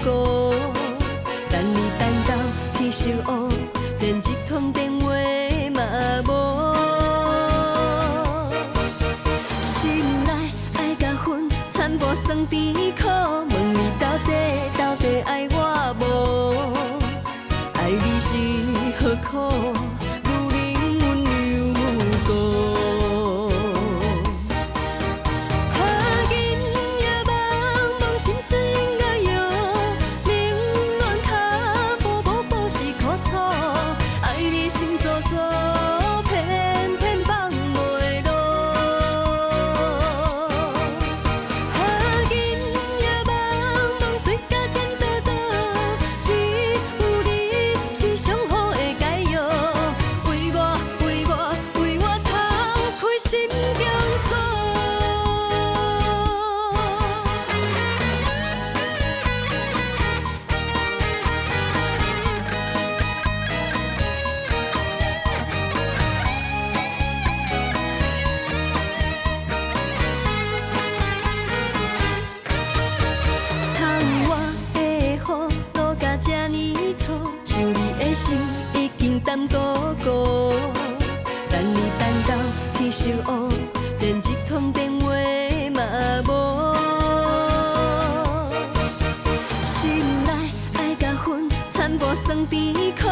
顾，等你等到去烧乌，连一通电话嘛无。心内爱甲恨，惨无算甜苦，问你到底爱我无？爱你是何苦？愈忍阮又愈孤。哈紧也茫茫心碎应该有，冷暖脚步是苦楚，爱你心做作，偏偏放袂落。哈紧也茫茫水甲颠倒倒，只有你是上好的解药，为我偷开心中锁。窗外的雨落甲这呢粗，像你的心已经淡糊糊。等你等到去烧乌，连一通电话嘛无。心内爱甲恨，惨无算甜苦，